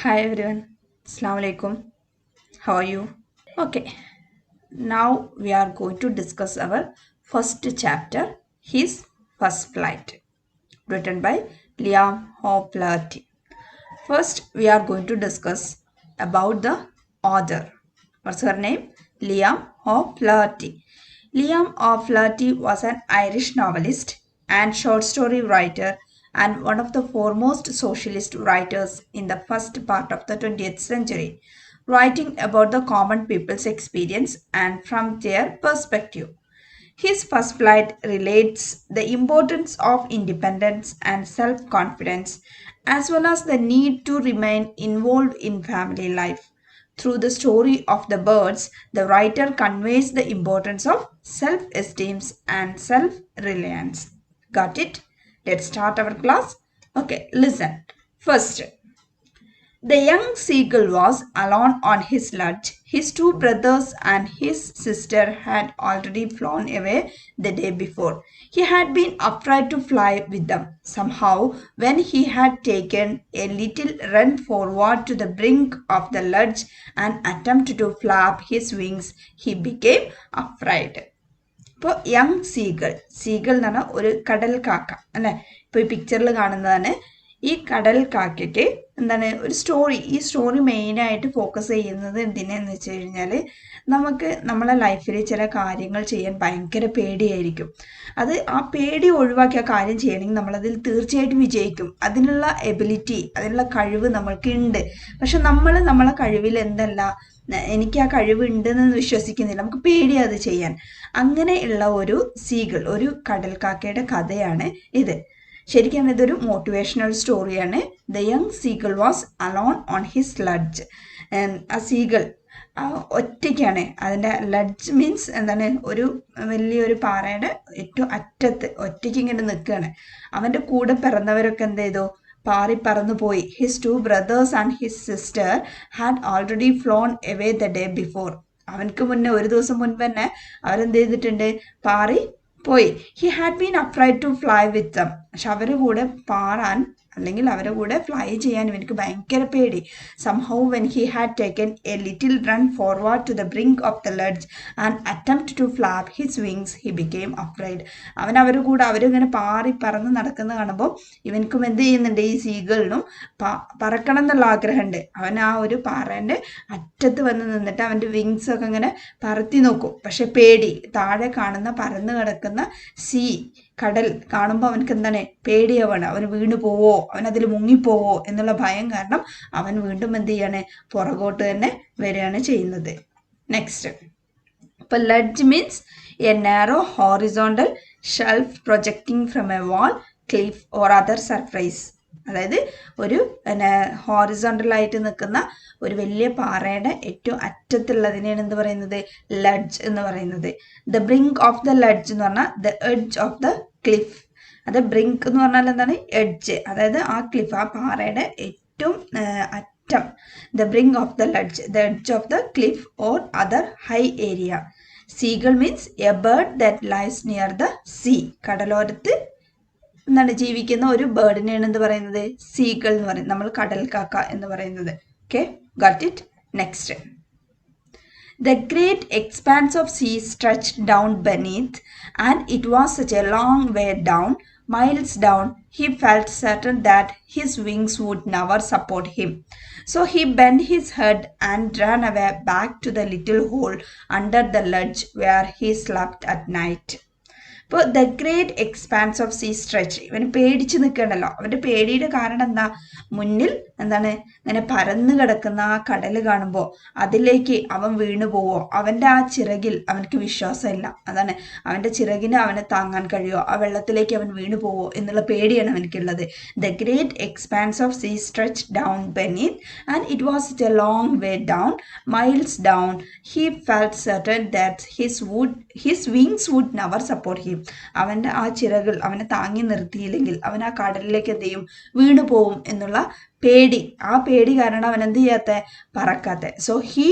Hi everyone, Assalamu alaikum. How are you? Okay, now we are going to discuss our first chapter, His First Flight, written by Liam O'Flaherty. First, we are going to discuss about the author. What's her name? Liam O'Flaherty. Liam O'Flaherty was an Irish novelist and short story writer and one of the foremost socialist writers in the first part of the 20th century, writing about the common people's experience and from their perspective. His first flight relates the importance of independence and self-confidence as well as the need to remain involved in family life. Through the story of the birds, the writer conveys the importance of self-esteem and self-reliance. Got it? Let's start our class. Okay, listen. First, the young seagull was alone on his lodge. His two brothers and his sister had already flown away the day before. He had been afraid to fly with them. Somehow, when he had taken a little run forward to the brink of the lodge and attempted to flap his wings, he became afraid. ഇപ്പോൾ young seagull എന്ന് പറഞ്ഞാൽ ഒരു കടൽ കാക്ക അല്ലേ. ഇപ്പോൾ ഈ പിക്ചറിൽ കാണുന്നതാണ് ഈ കടൽ കാക്കയ്ക്ക് എന്താണ് ഒരു സ്റ്റോറി. ഈ സ്റ്റോറി മെയിനായിട്ട് ഫോക്കസ് ചെയ്യുന്നത് എന്തിനാന്ന് വെച്ച് കഴിഞ്ഞാൽ നമുക്ക് നമ്മളെ ലൈഫിൽ ചില കാര്യങ്ങൾ ചെയ്യാൻ ഭയങ്കര പേടിയായിരിക്കും. അത് ആ പേടി ഒഴിവാക്കി ആ കാര്യം ചെയ്യണമെങ്കിൽ നമ്മളതിൽ തീർച്ചയായിട്ടും വിജയിക്കും. അതിനുള്ള എബിലിറ്റി, അതിനുള്ള കഴിവ് നമ്മൾക്കുണ്ട്. പക്ഷെ നമ്മൾ നമ്മളെ കഴിവിൽ എന്തല്ല, എനിക്ക് ആ കഴിവ് ഉണ്ടെന്ന് വിശ്വസിക്കുന്നില്ല, നമുക്ക് പേടിയാണ് അത് ചെയ്യാൻ. അങ്ങനെയുള്ള ഒരു സീഗൾ, ഒരു കടൽക്കാക്കയുടെ കഥയാണ് ഇത്. ശരിക്കും ഇതൊരു മോട്ടിവേഷണൽ സ്റ്റോറിയാണ്. The young seagull was alone on his ledge. ആ സീഗൾ ഒറ്റയ്ക്കാണ്. അതിൻ്റെ ലഡ്ജ് മീൻസ് എന്താണ്, ഒരു വലിയൊരു പാറയുടെ ഏറ്റവും അറ്റത്ത് ഒറ്റയ്ക്ക് ഇങ്ങനെ നിൽക്കുകയാണ്. അവൻ്റെ കൂടെ പിറന്നവരൊക്കെ എന്ത് ചെയ്തു, പാറി പറന്നു പോയി. His to brothers and his sister had already flown away the day before. അവനക്ക് മുന്നേ, ഒരു ദിവസം മുൻപ് തന്നെ അവരെന്ത് ചെയ്തിട്ടുണ്ട്, പാറി പോയി. He had been afraid to fly with them. പക്ഷെ അവരുടെ കൂടെ പാറാൻ അല്ലെങ്കിൽ അവരുടെ കൂടെ ഫ്ലൈ ചെയ്യാൻ ഇവനക്ക് ഭയങ്കര പേടി. Somehow when he had taken a little run forward to the brink of the ledge and attempt to flap his wings he became afraid. അവരുടെ കൂടെ അവരിങ്ങനെ പാറി പറന്ന് നടക്കുന്നത് കാണുമ്പോൾ ഇവനക്കും എന്ത് ചെയ്യുന്നുണ്ട്, ഈ സീഗളിനും പറക്കണം എന്നുള്ള ആഗ്രഹമുണ്ട്. അവൻ ആ ഒരു പാറേൻ്റെ അറ്റത്ത് വന്ന് നിന്നിട്ട് അവൻ്റെ വിങ്സ് ഒക്കെ ഇങ്ങനെ പറത്തി നോക്കും. പക്ഷെ പേടി, താഴെ കാണുന്ന പരന്ന് കിടക്കുന്ന കടൽ കാണുമ്പോൾ അവനക്ക് എന്താണ്, പേടിയാവാണ്. അവൻ വീണ് പോവോ, അവനതിൽ മുങ്ങിപ്പോവോ എന്നുള്ള ഭയം കാരണം അവൻ വീണ്ടും എന്ത് ചെയ്യാണ്, പുറകോട്ട് തന്നെ വരികയാണ് ചെയ്യുന്നത്. നെക്സ്റ്റ്, ഇപ്പൊ ledge means A narrow horizontal shelf projecting from A wall, cliff or other surface. അതായത് ഒരു ഹോറിസോണ്ടലായിട്ട് നിൽക്കുന്ന ഒരു വലിയ പാറയുടെ ഏറ്റവും അറ്റത്തുള്ളതിനെയാണ് എന്ത് പറയുന്നത്, ലഡ്ജ് എന്ന് പറയുന്നത്. The brink of the ledge എന്ന് പറഞ്ഞാൽ the edge of the cliff. അത് ബ്രിങ്ക് എന്ന് പറഞ്ഞാൽ എന്താണ്, എഡ്ജ്, അതായത് ആ ക്ലിഫ്, ആ പാറയുടെ ഏറ്റവും അറ്റം. The brink of the ledge, the edge of the cliff or other high area. Seagull means a bird that lies near the sea. കടലോരത്ത് എന്താണ് ജീവിക്കുന്ന ഒരു ബേർഡിനെയാണ് എന്ത് പറയുന്നത്, സീഗൾ എന്ന് പറയുന്നത്. നമ്മൾ കടൽ കാക്ക എന്ന് പറയുന്നത്. Okay, got it. Next, the great expanse of sea stretched down beneath, and it was such a long way down, miles down, he felt certain that his wings would never support him. So he bent his head and ran away back to the little hole under the ledge where he slept at night. ഇപ്പോൾ the great expanse of sea stretch. ഇവന് പേടിച്ച് നിൽക്കണ്ടല്ലോ. അവൻ്റെ പേടിയുടെ കാരണം എന്താ, മുന്നിൽ എന്താണ്, ഇങ്ങനെ പരന്നു കിടക്കുന്ന ആ കടൽ കാണുമ്പോൾ അതിലേക്ക് അവൻ വീണു പോവോ, അവൻ്റെ ആ ചിറകിൽ അവനക്ക് വിശ്വാസമില്ല. അതാണ്, അവൻ്റെ ചിറകിന് അവനെ താങ്ങാൻ കഴിയുമോ, ആ വെള്ളത്തിലേക്ക് അവൻ വീണു പോവോ എന്നുള്ള പേടിയാണ് അവനക്കുള്ളത്. The great expanse of sea stretch down beneath, and it was a long way down, miles down, he felt certain that his wings would never support him. അവൻ്റെ ആ ചിറകൾ അവനെ താങ്ങി നിർത്തിയില്ലെങ്കിൽ അവൻ ആ കടലിലേക്ക് എന്ത് ചെയ്യും, വീണു പോവും എന്നുള്ള പേടി, ആ പേടി കാരണം അവൻ എന്ത് ചെയ്യാത്ത, പറക്കാത്ത. So he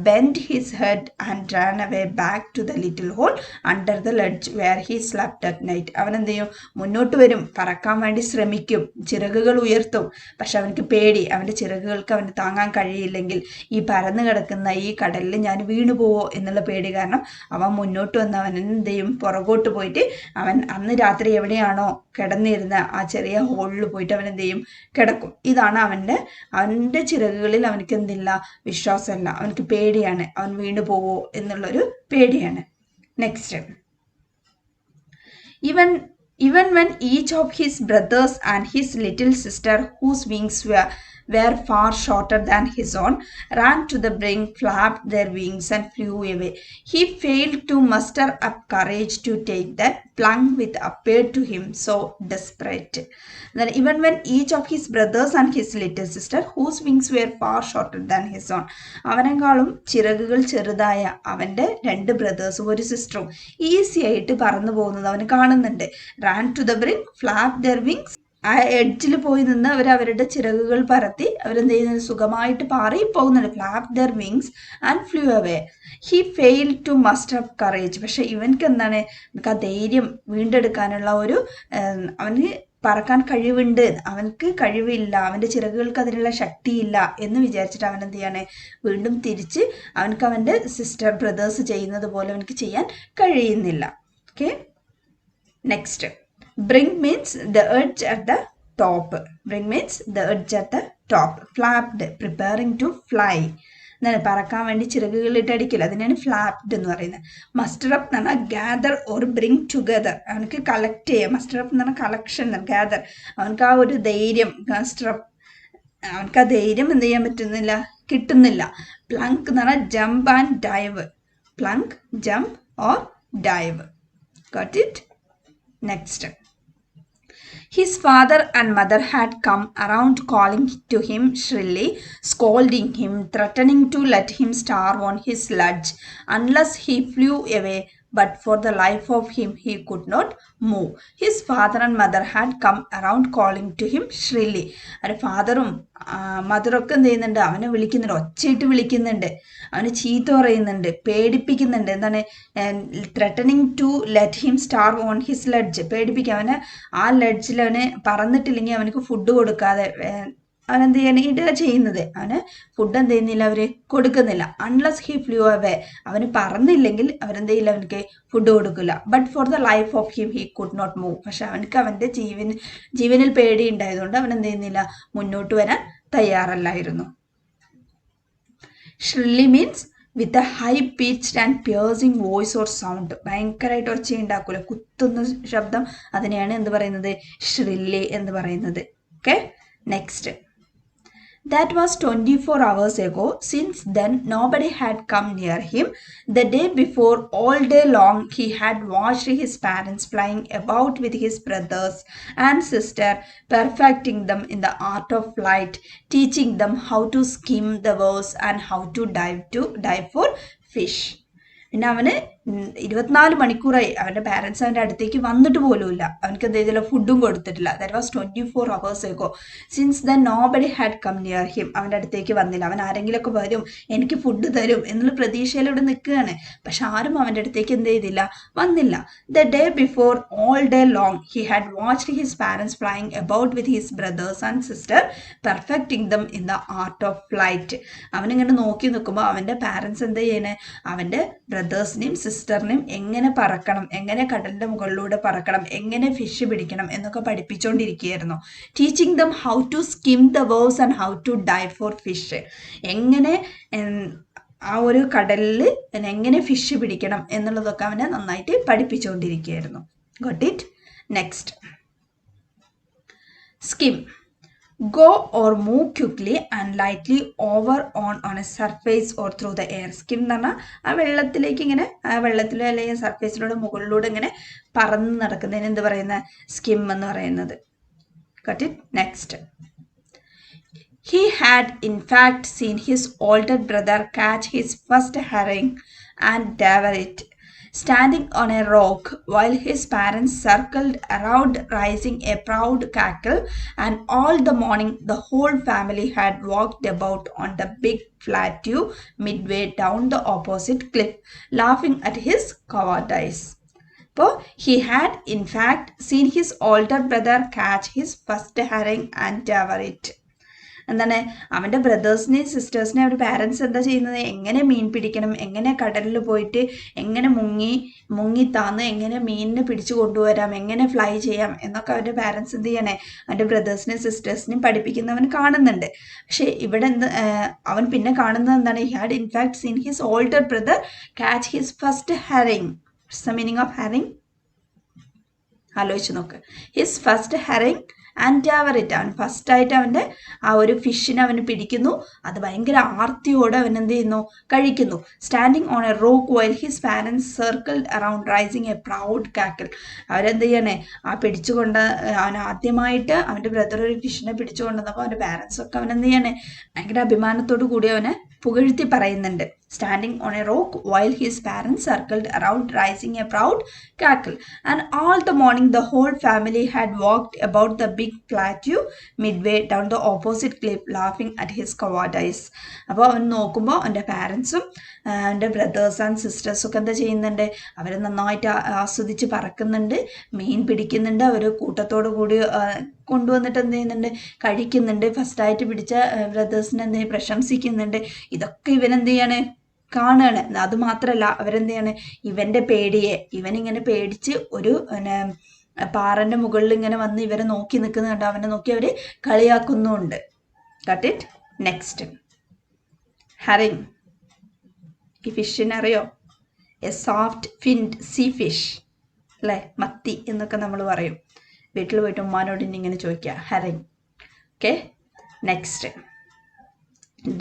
bend his head and ran away back to the little hole under the ledge where he slept at night. അവൻ എന്ത് ചെയ്യും, മുന്നോട്ട് വരും, പറക്കാൻ വേണ്ടി ശ്രമിക്കും, ചിറകുകൾ ഉയർത്തും. പക്ഷെ അവനക്ക് പേടി, അവൻ്റെ ചിറകുകൾക്ക് അവന് താങ്ങാൻ കഴിയില്ലെങ്കിൽ ഈ പരന്നു കിടക്കുന്ന ഈ കടലിൽ ഞാൻ വീണു പോവോ എന്നുള്ള പേടി കാരണം അവൻ മുന്നോട്ട് വന്ന് അവൻ എന്ത് ചെയ്യും, പുറകോട്ട് പോയിട്ട് അവൻ അന്ന് രാത്രി എവിടെയാണോ കിടന്നിരുന്ന ആ ചെറിയ ഹോളിൽ പോയിട്ട് അവൻ എന്ത് ചെയ്യും, കിടക്കും. ഇതാണ് അവൻ്റെ ചിറകുകളിൽ അവനക്ക് എന്തില്ല, വിശ്വാസമല്ല, അവനക്ക് പേടിയാണ്, അവൻ വീണു പോവോ എന്നുള്ളൊരു പേടിയാണ്. Next, even when each of his brothers and his little sister, whose wings were far shorter than his own, ran to the brink, flapped their wings and flew away, he failed to muster up courage to take that plunge which appeared to him so desperate. Then even when each of his brothers and his little sister, whose wings were far shorter than his own, അവനെക്കാളും ചിറകുകൾ ചെറുതായ അവൻ്റെ 2 ബ്രദേഴ്സും ഒരു സിസ്റ്ററും easy ആയിട്ട് പറന്നു പോകുന്നത് അവന് കാണുന്നുണ്ട്. ran to the brink, flapped their wings, ആ എഡ്ജിൽ പോയി നിന്ന് അവർ അവരുടെ ചിറകുകൾ പരത്തി അവരെന്ത് ചെയ്യുന്നത്, സുഖമായിട്ട് പാറി പോകുന്നുണ്ട്. Flap their wings and flew away. He fail to muster up courage. പക്ഷെ ഇവൻക്ക് എന്താണ്, നമുക്ക് ആ ധൈര്യം വീണ്ടെടുക്കാനുള്ള ഒരു, അവന് പറക്കാൻ കഴിവുണ്ട്, അവനക്ക് കഴിവില്ല, അവൻ്റെ ചിറകുകൾക്ക് അതിനുള്ള ശക്തിയില്ല എന്ന് വിചാരിച്ചിട്ട് അവൻ എന്ത് ചെയ്യാണ്, വീണ്ടും തിരിച്ച് അവനക്ക് അവൻ്റെ സിസ്റ്റർ ബ്രദേഴ്സ് ചെയ്യുന്നത് പോലെ അവനക്ക് ചെയ്യാൻ കഴിയുന്നില്ല. Okay, next, brink means the edge at the top. Brink means the edge at the top. Flapped, preparing to fly. എന്താണ്, പറക്കാൻ വേണ്ടി ചിറകുകളിട്ട് അടിക്കില്ല, അതിനാണ് ഫ്ലാപ്ഡ് എന്ന് പറയുന്നത്. മസ്റ്റർ അപ്പ് എന്ന് പറഞ്ഞാൽ ഗ്യാദർ ഓർ ബ്രിങ് ടുഗദർ. അവനക്ക് കളക്ട് ചെയ്യാം. മസ്റ്റർ അപ്പ് എന്ന് പറഞ്ഞാൽ കളക്ഷൻ, ഗ്യാദർ. അവനക്ക് ആ ഒരു ധൈര്യം, മസ്റ്റർ അപ്പ്, അവനക്ക് ആ ധൈര്യം എന്ത് ചെയ്യാൻ പറ്റുന്നില്ല, കിട്ടുന്നില്ല. പ്ലങ്ക് എന്ന് പറഞ്ഞാൽ jump and dive. Plunge, jump or dive. Got it? Next, his father and mother had come around calling to him shrilly, scolding him, threatening to let him starve on his sledge unless he flew away, but for the life of him he could not move. His father and mother had come around calling to him shrilly. അവൻ്റെ ഫാദറും മദറൊക്കെ എന്ത് ചെയ്യുന്നുണ്ട്, അവനെ വിളിക്കുന്നുണ്ട്, ഒച്ചയിട്ട് വിളിക്കുന്നുണ്ട്, അവന് ചീത്ത പറയുന്നുണ്ട്, പേടിപ്പിക്കുന്നുണ്ട്. എന്താണ്, threatening to let him starve on his ledge. പേടിപ്പിക്കുക, അവന് ആ ലെഡ്ജിൽ അവന് പറന്നിട്ടില്ലെങ്കിൽ അവനക്ക് ഫുഡ് കൊടുക്കാതെ അവനെന്ത് ചെയ്യാൻ ഇടുക ചെയ്യുന്നത്, അവന് ഫുഡ് എന്ത് ചെയ്യുന്നില്ല, അവർ കൊടുക്കുന്നില്ല. അൺലെസ് ഹി ഫ്ലൂ അവേ, അവന് പറന്നില്ലെങ്കിൽ അവരെന്ത് ചെയ്യില്ല, അവനക്ക് ഫുഡ് കൊടുക്കില്ല. But for the life of him he could not move. പക്ഷെ അവനക്ക് അവൻ്റെ ജീവനിൽ പേടി ഉണ്ടായതുകൊണ്ട് അവൻ എന്ത് ചെയ്യുന്നില്ല, മുന്നോട്ട് വരാൻ തയ്യാറല്ലായിരുന്നു. Shrilly means with a high pitched and piercing voice or sound. ഭയങ്കരമായിട്ട് ഒച്ചയുണ്ടാക്കൂല, കുത്തുന്ന ശബ്ദം, അതിനെയാണ് എന്ത് പറയുന്നത്, ഷ്രില്ലി എന്ന് പറയുന്നത്. Okay, next, that was 24 hours ago. Since then nobody had come near him. The day before, all day long he had watched his parents flying about with his brothers and sister, perfecting them in the art of flight, teaching them how to skim the waves and how to dive for fish. പിന്നെ അവന് 24 മണിക്കൂറായി അവൻ്റെ parents അവൻ്റെ അടുത്തേക്ക് വന്നിട്ട് പോലുമില്ല, അവനക്ക് എന്ത് ചെയ്തില്ല, ഫുഡും കൊടുത്തിട്ടില്ല. That was 24 hours ago. Since then nobody had come near him. അവൻ്റെ അടുത്തേക്ക് വന്നില്ല. അവൻ ആരെങ്കിലുമൊക്കെ വരും, എനിക്ക് ഫുഡ് തരും എന്നുള്ള പ്രതീക്ഷയിൽ ഇവിടെ നിൽക്കുകയാണ്. പക്ഷെ ആരും അവൻ്റെ അടുത്തേക്ക് എന്ത് ചെയ്തില്ല, വന്നില്ല. The day before, all day long, he had watched his parents flying about with his brother's and sister, perfecting them in the art of flight. അവനിങ്ങനെ നോക്കി നിൽക്കുമ്പോൾ അവൻ്റെ പാരൻസ് എന്ത് ചെയ്യണേ, അവൻ്റെ ബ്രദേഴ്സിനെയും സിസ്റ്ററിനെയും എങ്ങനെ പറക്കണം, എങ്ങനെ കടലിൻ്റെ മുകളിലൂടെ പറക്കണം, എങ്ങനെ ഫിഷ് പിടിക്കണം എന്നൊക്കെ പഠിപ്പിച്ചുകൊണ്ടിരിക്കുകയായിരുന്നു. Teaching them how to skim the waves and how to dive for fish. എങ്ങനെ ആ ഒരു കടലിൽ എങ്ങനെ ഫിഷ് പിടിക്കണം എന്നുള്ളതൊക്കെ അവനെ നന്നായിട്ട് പഠിപ്പിച്ചുകൊണ്ടിരിക്കുകയായിരുന്നു. Got it? Next, skim, go or move quickly and lightly over on a surface or through the air. Skim എന്ന് പറഞ്ഞാൽ ആ വെള്ളത്തിലേക്ക് ഇങ്ങനെ, ആ വെള്ളത്തിലോ അല്ലെങ്കിൽ സർഫേസിലൂടെ മുകളിലൂടെ ഇങ്ങനെ പറന്ന് നടക്കുന്നതിന് എന്ത് പറയുന്ന, സ്കിം എന്ന് പറയുന്നത്. Got it? Next, he had in fact seen his older brother catch his first herring and devour it. standing on a rock while his parents circled around raising a proud cackle, and all the morning the whole family had walked about on the big plateau midway down the opposite cliff, laughing at his cowardice. So he had in fact seen his older brother catch his first herring and devour it. എന്താണ് അവൻ്റെ ബ്രദേഴ്സിനെയും സിസ്റ്റേഴ്സിനെയും അവർ parents എന്താ ചെയ്യുന്നത്, എങ്ങനെ മീൻ പിടിക്കണം, എങ്ങനെ കടലിൽ പോയിട്ട് എങ്ങനെ മുങ്ങി താന്ന് എങ്ങനെ മീനിനെ പിടിച്ചു കൊണ്ടുവരാം, എങ്ങനെ ഫ്ലൈ ചെയ്യാം എന്നൊക്കെ അവൻ്റെ പാരൻസ് എന്ത് ചെയ്യണേ അവൻ്റെ ബ്രദേഴ്സിനെയും സിസ്റ്റേഴ്സിനെയും പഠിപ്പിക്കുന്നവൻ കാണുന്നുണ്ട്. പക്ഷേ ഇവിടെ അവൻ പിന്നെ കാണുന്നത് എന്താണ്, he had in fact seen his older brother catch his first herring. What's the meaning of herring? ആലോചിച്ച് നോക്ക്. His first herring and devour it. അവൻ ഫസ്റ്റായിട്ട് അവൻ്റെ ആ ഒരു ഫിഷിനെ അവന് പിടിക്കുന്നു, അത് ഭയങ്കര ആർത്തിയോടെ അവൻ എന്ത് ചെയ്യുന്നു, കഴിക്കുന്നു. Standing on a rock while his parents circled around raising a proud cackle. അവരെന്ത് ചെയ്യണേ, ആ പിടിച്ചുകൊണ്ട് അവൻ ആദ്യമായിട്ട് അവൻ്റെ ബ്രദർ ഒരു ഫിഷിനെ പിടിച്ചു കൊണ്ടുവന്നപ്പോൾ അവൻ്റെ പാരൻസൊക്കെ അവൻ എന്ത് ചെയ്യണേ ഭയങ്കര അഭിമാനത്തോടു കൂടി അവനെ പുകഴ്ത്തി പറയുന്നുണ്ട്. Standing on a rock while his parents circled around raising a proud cackle, and all the morning the whole family had walked about the big plateau midway down the opposite cliff, laughing at his cowardice. അപ്പോൾ അവൻ നോക്കുമ്പോൾ അവൻ്റെ പാരൻസും അവൻ്റെ brothers and സിസ്റ്റേഴ്സും ഒക്കെ എന്താ ചെയ്യുന്നുണ്ട്, അവർ നന്നായിട്ട് ആസ്വദിച്ച് പറക്കുന്നുണ്ട്, മീൻ പിടിക്കുന്നുണ്ട്, അവർ കൂട്ടത്തോടു കൂടി കൊണ്ടുവന്നിട്ട് എന്ത് ചെയ്യുന്നുണ്ട്, കഴിക്കുന്നുണ്ട്. ഫസ്റ്റായിട്ട് പിടിച്ച ബ്രദേഴ്സിനെ എന്ത് പ്രശംസിക്കുന്നുണ്ട്. ഇതൊക്കെ ഇവനെന്ത് ചെയ്യാണ്, കാണുകയാണ്. അതുമാത്രമല്ല അവരെന്ത് ചെയ്യാണ്, ഇവൻ്റെ പേടിയെ ഇവനിങ്ങനെ പേടിച്ച് ഒരു പാറൻ്റെ മുകളിൽ ഇങ്ങനെ വന്ന് ഇവരെ നോക്കി നിൽക്കുന്നുണ്ട്. അവനെ നോക്കി അവർ കളിയാക്കുന്നുണ്ട്. Got it? Next, herring. ഈ ഫിഷിനെ അറിയോ? A soft finned sea fish അല്ലേ, മത്തി എന്നൊക്കെ നമ്മൾ പറയും. വീട്ടിൽ പോയിട്ട് ഉമ്മാനോട് ഇങ്ങനെ ചോദിക്കുക, herring. Okay, next,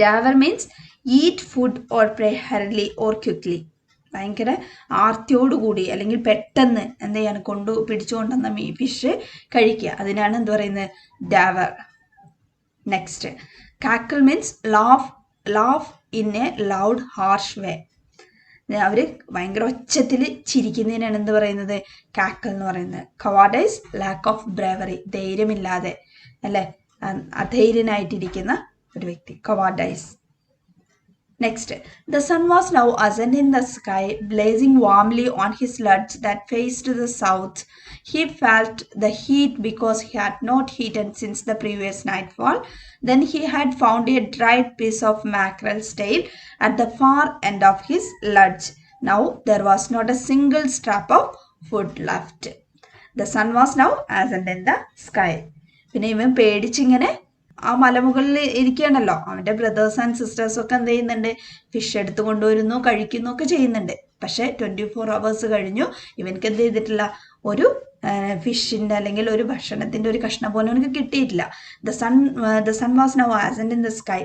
devour means eat food or prey ഹർലി ഓർ ക്വിക്ലി. ഭയങ്കര ആർത്തിയോടുകൂടി അല്ലെങ്കിൽ പെട്ടെന്ന് എന്ത് ചെയ്യാണ്, പിടിച്ചുകൊണ്ടുവന്ന ഫിഷ് കഴിക്കുക, അതിനാണ് എന്ത് പറയുന്നത്, devour. Next, cackle means laugh in a loud harsh way. അവർ ഭയങ്കര ഒച്ചത്തിൽ ചിരിക്കുന്നതിനാണ് എന്ത് പറയുന്നത്, കാക്കിൾ എന്ന് പറയുന്നത്. കവാർഡൈസ് ലാക്ക് ഓഫ് ബ്രേവറി, ധൈര്യമില്ലാതെ അല്ലേ, അധൈര്യനായിട്ടിരിക്കുന്ന ഒരു വ്യക്തി, കവാർഡൈസ്. Next, the sun was now ascending the sky, blazing warmly on his sludge that faced the south. He felt the heat because he had not eaten since the previous nightfall. Then he had found a dried piece of mackerel's tail at the far end of his sludge. Now there was not a single scrap of food left. The sun was now ascending the sky. പിന്നെ ഇവൻ പേടിച്ചിങ്ങനെ ആ മലമുകളിൽ ഇരിക്കുകയാണല്ലോ. അവൻ്റെ brothers and സിസ്റ്റേഴ്സും ഒക്കെ എന്ത് ചെയ്യുന്നുണ്ട്, fish എടുത്ത് കൊണ്ടുവരുന്നു, കഴിക്കുന്നു ഒക്കെ ചെയ്യുന്നുണ്ട്. പക്ഷേ 24 hours കഴിഞ്ഞു, ഇവനക്ക് എന്ത് ചെയ്തിട്ടില്ല, ഒരു ഫിഷിൻ്റെ അല്ലെങ്കിൽ ഒരു ഭക്ഷണത്തിൻ്റെ ഒരു കഷ്ണം പോലും അവനക്ക് കിട്ടിയിട്ടില്ല. The sun was now ascend in the sky.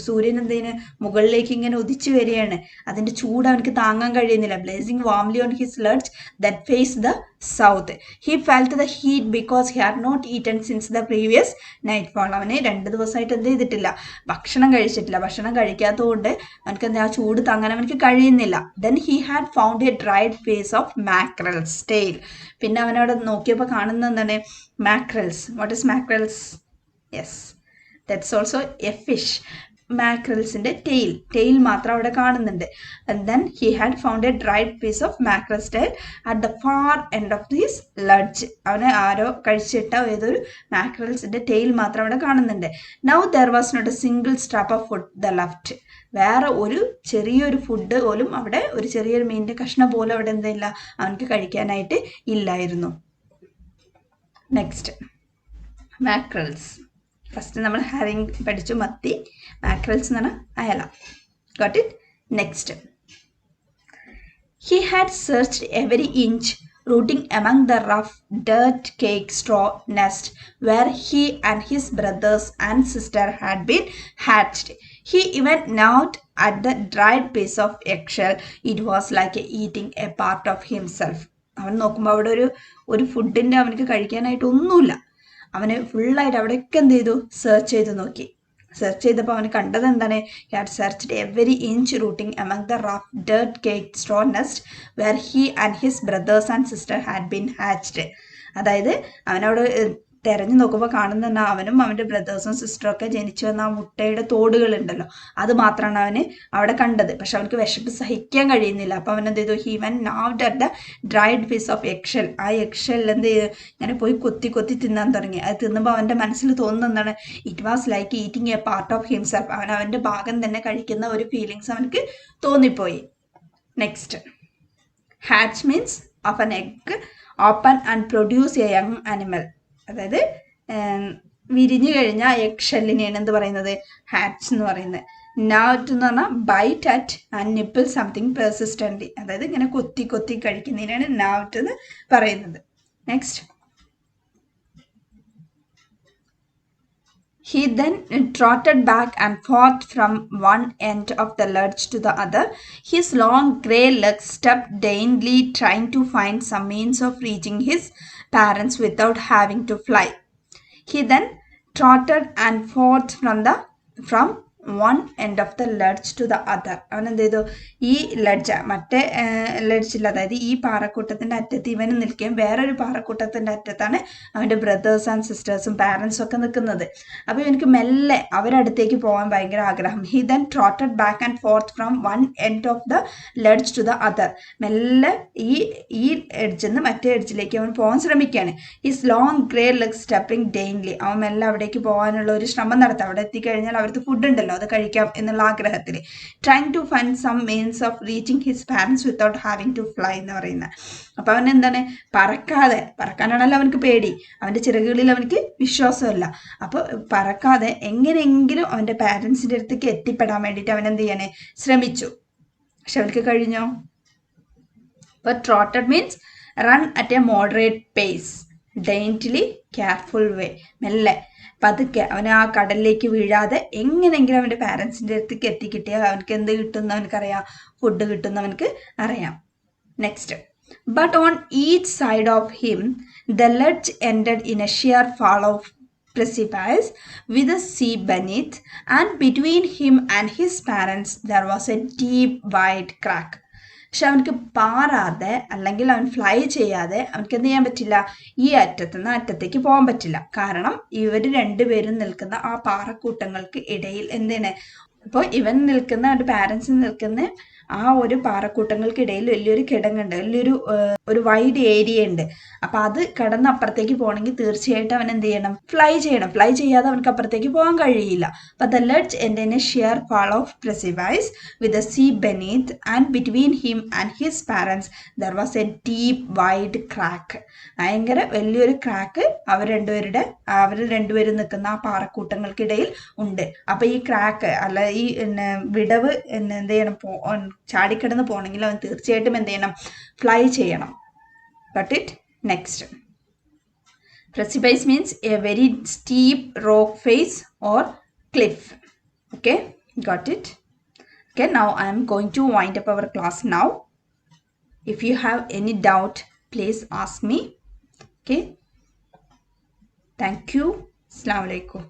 സൂര്യൻ എന്തിന് മുകളിലേക്ക് ഇങ്ങനെ ഉദിച്ചു വരികയാണ്, അതിൻ്റെ ചൂട് അവനക്ക് താങ്ങാൻ കഴിയുന്നില്ല. Blazing warmly on his ledge that face the south. He felt the heat because he had not eaten since the previous night fall. അവന് 2 ദിവസമായിട്ട് എന്ത് ചെയ്തിട്ടില്ല, ഭക്ഷണം കഴിച്ചിട്ടില്ല. ഭക്ഷണം കഴിക്കാത്തതുകൊണ്ട് അവനക്ക് എന്താ, ആ ചൂട് താങ്ങാൻ അവനക്ക് കഴിയുന്നില്ല. Then he had found a dried piece of mackerel's tail. പിന്നെ അവനവിടെ നോക്കിയപ്പോൾ കാണുന്നത് എന്താണ്, mackerels. What is mackerels? Yes, that's also a fish. മാക്രൽസിൻ്റെ ടെയിൽ മാത്രം അവിടെ കാണുന്നുണ്ട്. And then he had found a dried piece of mackerel's tail at the far end of his ledge. അവന് ആരോ കഴിച്ചിട്ട ഏതൊരു മാക്രൽസിൻ്റെ ടെയിൽ മാത്രം അവിടെ കാണുന്നുണ്ട്. Now there was not a single strap of food the left. വേറെ ഒരു ചെറിയൊരു ഫുഡ് പോലും അവിടെ, ഒരു ചെറിയൊരു മീനിൻ്റെ കഷ്ണം പോലും അവിടെ എന്തില്ല, അവനക്ക് കഴിക്കാനായിട്ട് ഇല്ലായിരുന്നു. നെക്സ്റ്റ്, മാക്രൽസ്. ഫസ്റ്റ് നമ്മൾ ഹെറിങ് പഠിച്ചു, മത്തി. മാക്രൽസ് എന്ന് പറഞ്ഞാൽ അയല. Got it? Next, he had searched every inch, rooting among the rough dirt cake straw nest where he and his brothers and sister had been hatched. He even gnawed at the dried piece of eggshell. It was like eating a part of himself. അവൻ നോക്കുമ്പോൾ അവിടെ ഒരു ഫുഡിൻ്റെ അവനക്ക് കഴിക്കാനായിട്ട് ഒന്നുമില്ല. അവന് ഫുള്ളായിട്ട് അവിടെയൊക്കെ എന്ത് ചെയ്തു, സെർച്ച് ചെയ്ത് നോക്കി. സെർച്ച് ചെയ്തപ്പോൾ അവന് കണ്ടത് എന്താണ്? He had searched every inch routing among the rough dirt cake straw nest were he and his brother's and sister had been hatched. അതായത് അവനവിടെ തെരഞ്ഞു നോക്കുമ്പോൾ കാണുന്ന അവനും അവൻ്റെ ബ്രദേഴ്സും സിസ്റ്ററും ഒക്കെ ജനിച്ചു വന്ന ആ മുട്ടയുടെ തോടുകളുണ്ടല്ലോ, അത് മാത്രമാണ് അവന് അവിടെ കണ്ടത്. പക്ഷെ അവർക്ക് വിശപ്പ് സഹിക്കാൻ കഴിയുന്നില്ല. അപ്പോൾ അവൻ എന്ത് ചെയ്തു? He when gnawed at the dried piece of eggshell. ആ എക്ഷൽ എന്ത് ചെയ്തു? ഇങ്ങനെ പോയി കൊത്തി കൊത്തി തിന്നാൻ തുടങ്ങി. അത് തിന്നുമ്പോൾ അവൻ്റെ മനസ്സിൽ തോന്നുന്ന എന്താണ്? It was like eating a part of himself. അവൻ അവൻ്റെ ഭാഗം തന്നെ കഴിക്കുന്ന ഒരു ഫീലിങ്സ് അവനക്ക് തോന്നിപ്പോയി. Next, hatch means of an egg open and produce a young animal. അതായത് വിരിഞ്ഞു കഴിഞ്ഞ എഗ് ഷെല്ലിനെയാണ് എന്ത് പറയുന്നത്? ഹാച്ച് എന്ന് പറയുന്നത്. നാറ്റ് എന്ന് പറഞ്ഞാൽ bite at and nibble something persistent. അതായത് ഇങ്ങനെ കൊത്തി കൊത്തി കഴിക്കുന്നതിനാണ് നാറ്റ് എന്ന് പറയുന്നത്. Next, he then trotted back and forth from one end of the lodge to the other, his long grey legs stepped daintily, trying to find some means of reaching his parents without having to fly. He then trotted and forth from one end of the ledge to the other. അവൻ എന്ത് ചെയ്തു? ഈ ledge, മറ്റേ ലെഡ്ജിൽ, അതായത് ഈ പാറക്കൂട്ടത്തിൻ്റെ അറ്റത്ത് ഇവൻ നിൽക്കുകയും വേറൊരു പാറക്കൂട്ടത്തിൻ്റെ അറ്റത്താണ് അവൻ്റെ ബ്രദേഴ്സ് ആൻഡ് സിസ്റ്റേഴ്സും പാരൻസും ഒക്കെ നിൽക്കുന്നത്. അപ്പോൾ എനിക്ക് മെല്ലെ അവരടുത്തേക്ക് പോകാൻ ഭയങ്കര ആഗ്രഹം. He then trotted back and forth from one end of the ledge to the other. മെല്ലെ ഈ എഡ്ജിൽ നിന്ന് മറ്റേ എഡ്ജിലേക്ക് അവൻ പോകാൻ ശ്രമിക്കുകയാണ്. His long grey leg stepping daintily. അവൻ മെല്ലെ അവിടേക്ക് പോകാനുള്ള ഒരു ശ്രമം നടത്തുക. അവിടെ എത്തിക്കഴിഞ്ഞാൽ അവർക്ക് ഫുഡ് ഉണ്ടല്ലോ, അത് കഴിക്കാം എന്നുള്ള ആഗ്രഹത്തിൽ. Trying to find some means of reaching his parents without having to fly എന്ന് പറയുന്നത്. അപ്പോൾ അവൻ എന്താണ്? പറക്കാനാണല്ലോ അവനക്ക് പേടി. അവൻ്റെ ചിറകുകളിൽ അവനക്ക് വിശ്വാസമല്ല. അപ്പോൾ പറക്കാതെ എങ്ങനെയെങ്കിലും അവൻ്റെ പാരൻസിൻ്റെ അടുത്തേക്ക് എത്തിപ്പെടാൻ വേണ്ടിയിട്ട് അവൻ എന്ത് ചെയ്യാനേ ശ്രമിച്ചു. പക്ഷെ അവർക്ക് കഴിഞ്ഞോ? അപ്പോൾ trotted means run at a moderate pace, daintily careful way. മെല്ലെ പതുക്കെ അവന് ആ കടലിലേക്ക് വീഴാതെ എങ്ങനെയെങ്കിലും അവൻ്റെ പാരൻസിൻ്റെ അടുത്തേക്ക് എത്തിക്കിട്ടിയാൽ അവനക്ക് എന്ത് കിട്ടുമെന്ന് അവനക്കറിയാം? ഫുഡ് കിട്ടുമെന്ന് അവനക്ക് അറിയാം. Next, but on each side of him the ledge ended in A shear fall of precipice with a sea beneath, and between him and his parents there was a deep wide crack. പക്ഷെ അവനക്ക് പാറാതെ അല്ലെങ്കിൽ അവൻ fly ചെയ്യാതെ അവനക്ക് എന്ത് ചെയ്യാൻ പറ്റില്ല? ഈ അറ്റത്തു നിന്ന് അറ്റത്തേക്ക് പോകാൻ പറ്റില്ല. കാരണം ഇവർ രണ്ടുപേരും നിൽക്കുന്ന ആ പാറക്കൂട്ടങ്ങൾക്ക് ഇടയിൽ എന്താണ്? അപ്പോൾ ഇവൻ നിൽക്കുന്ന അവൻ്റെ പാരൻസ് നിൽക്കുന്ന ആ ഒരു പാറക്കൂട്ടങ്ങൾക്കിടയിൽ വലിയൊരു കിടങ്ങുണ്ട്, ഒരു വൈഡ് ഏരിയ ഉണ്ട്. അപ്പം അത് കടന്ന് അപ്പുറത്തേക്ക് പോകണമെങ്കിൽ തീർച്ചയായിട്ടും അവൻ എന്ത് ചെയ്യണം? ഫ്ലൈ ചെയ്യണം. ഫ്ലൈ ചെയ്യാതെ അവനക്ക് അപ്പുറത്തേക്ക് പോകാൻ കഴിയില്ല. അപ്പം the ledge end in A shear fall of precipice with a sea beneath, and between him and his parents there was a deep wide crack. ഭയങ്കര വലിയൊരു ക്രാക്ക് അവർ രണ്ടുപേരും നിൽക്കുന്ന ആ പാറക്കൂട്ടങ്ങൾക്കിടയിൽ ഉണ്ട്. അപ്പം ഈ ക്രാക്ക് അല്ല ഈ വിടവ് എന്ത് ചെയ്യണം? ചാടിക്കിടന്ന് പോകണമെങ്കിൽ അവൻ തീർച്ചയായിട്ടും എന്ത് ചെയ്യണം? ഫ്ലൈ ചെയ്യണം. Got it? Next, precipice means a very steep rock face or cliff. Okay, got it? Okay, now I am going to wind up our class now. If you have any doubt, please ask me. Okay, thank you. Assalamu alaikum.